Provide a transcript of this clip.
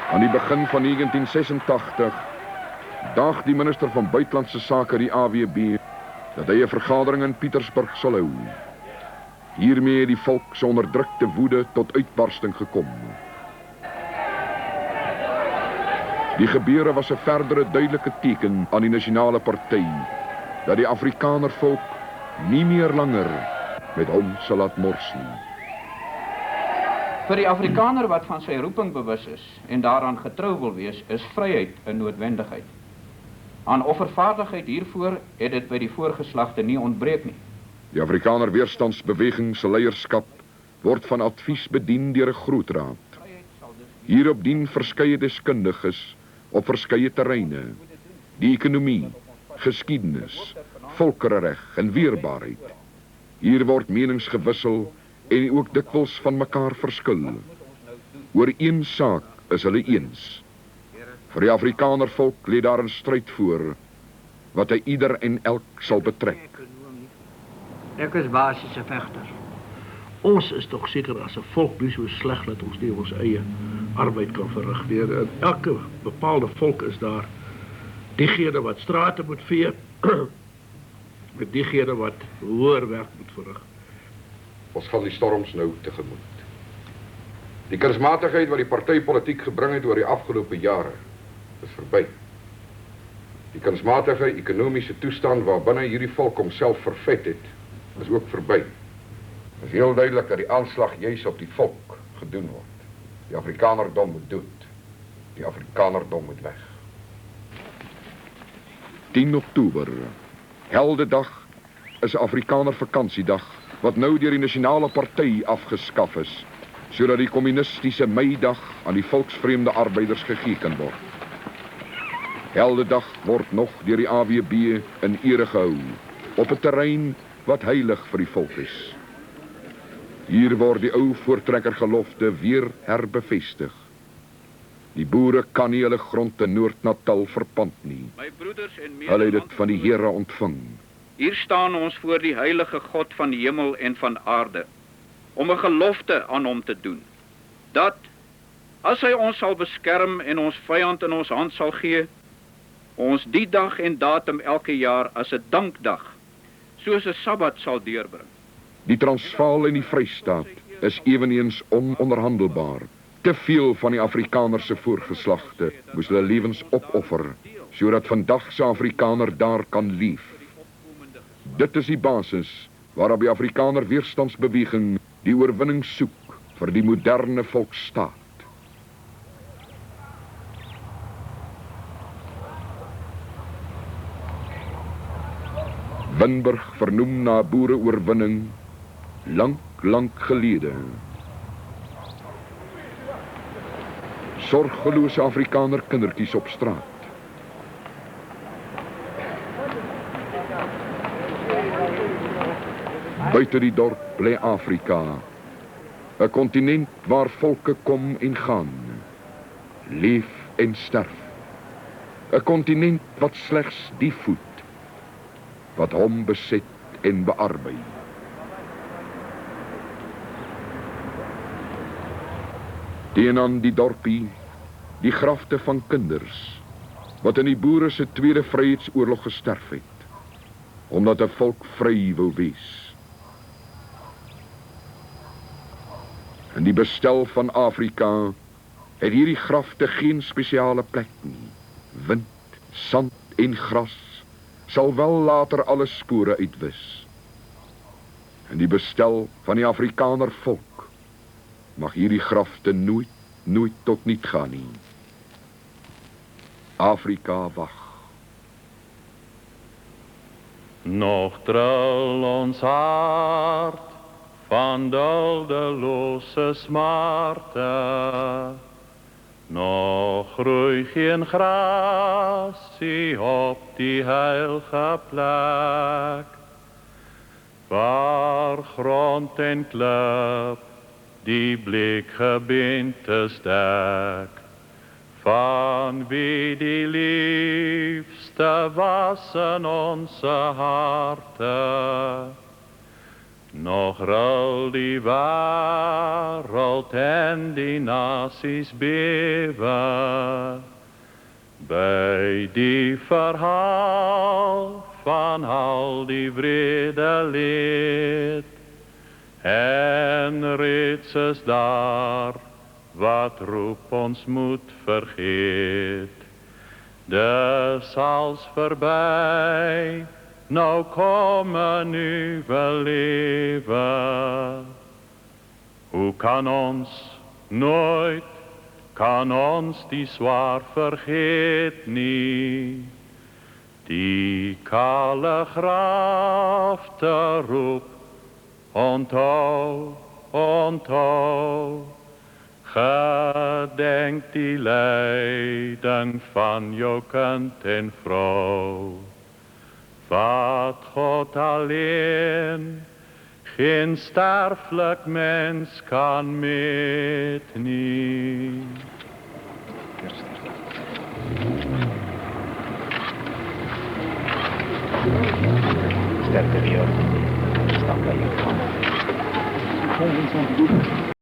Aan die begin van 1986 daag die minister van Buitelandse Sake die AWB dat hy 'n vergadering in Pietersburg sal hou. Hiermee het die volk se onderdrukte woede tot uitbarsting gekom. Die gebeure was 'n verdere duidelike teken aan die nasionale party dat die Afrikaner volk nie meer langer met hom sal laat mors nie. Vir die Afrikaner wat van sy roeping bewus is en daaraan getrou wil wees, is vryheid 'n noodwendigheid. Aan offervaardigheid hiervoor het dit by die voorgeslagte nie ontbreek nie. Die Afrikaner weerstandsbeweging se leierskap word van advies bedien deur 'n groot raad. Hierop dien verskeie deskundiges op verskeie terreine: die ekonomie, geskiedenis, volkerreg en weerbaarheid. Hier word menings gewissel en ook dikwels van mekaar verskil. Oor een saak is hulle eens. Vir die Afrikaner volk lê daar 'n stryd voor wat hy ieder en elk sal betrek. Ek is basiese vegter. Ons is tog seker as 'n volk nie so sleg dat ons nie ons eie arbeid kan verrig nie. In elke bepaalde volk is daar diegene wat strate moet vee met diegene wat hoër werk moet verrig. Ons gaan die storms nou tegemoet. Die kunsmatigheid wat die partypolitiek gebring het oor die afgelope jare is verby. Die kunsmatige ekonomiese toestand waarbinne hierdie volk homself vervet het, is ook verby. Het is heel duidelik dat die aanslag juis op die volk gedoen word. Die Afrikanerdom moet dood. Die Afrikanerdom moet weg. 10 Oktober, Heldedag, is 'n Afrikaner vakansiedag wat nou deur die nasionale party afgeskaf is, sodat die kommunistiese Meidag aan die volksvreemde arbeiders gegee kan word. Heldedag word nog deur die AWB in ere gehou, op 'n terrein wat heilig vir die volk is. Hier word die ou voortrekkergelofte weer herbevestig. Die boere kan nie hulle grond in Noord-Natal verpand nie. My broeders en Hulle het dit van die Here ontvang. Hier staan ons voor die heilige God van die hemel en van aarde, om 'n gelofte aan hom te doen, dat, as hy ons sal beskerm en ons vyand in ons hand sal gee, ons die dag en datum elke jaar as 'n dankdag, soos 'n Sabbat sal deurbring. Die Transvaal en die Vrystaat is eweneens ononderhandelbaar. Te veel van die Afrikanerse voorgeslagte moes hulle lewens opoffer, sodat vandag se Afrikaner daar kan leef. Dit is die basis waarop die Afrikaner weerstandsbeweging die oorwinning soek vir die moderne volksstaat. Winburg vernoem na 'n boereoorwinning lank gelede. Sorgelose Afrikaner kindertjies op straat. Buite die dorp bly Afrika, 'n kontinent waar volke kom en gaan, leef en sterf. 'n kontinent wat slegs die voed wat hom beset en bearbei. Teenoor die dorpie, die grafte van kinders wat in die boere se tweede vryheidsoorlog gesterf het, omdat 'n volk vry wou wees. In die bestel van Afrika het hierdie grafte geen spesiale plek nie. Wind, sand en gras sal wel later alle spore uitwis. In die bestel van die Afrikaner volk mag hierdie grafte nooit tot niet gaan nie. Afrika wag. Nog trill ons hart van duldelose smarte, nog groei geen grasie op die heilige plek, waar grond en klip die blik gebeentes dek, van wie die liefste was in onze harte. Nog rol die wereld en die naties beven bij die verhaal van al die vrede leed. En reeds is daar wat roep ons moet vergeet. Dus als voorbij, nou komen nieuwe leven. Hoe kan ons nooit, kan ons die zwaar vergeet niet. Die kale graf te roep, onthou, onthou. Gedenk die lijden van jou kind en vrouw. Wat God alleen, geen sterfelijk mens kan met niet. Sterkte weer. Stap bij je.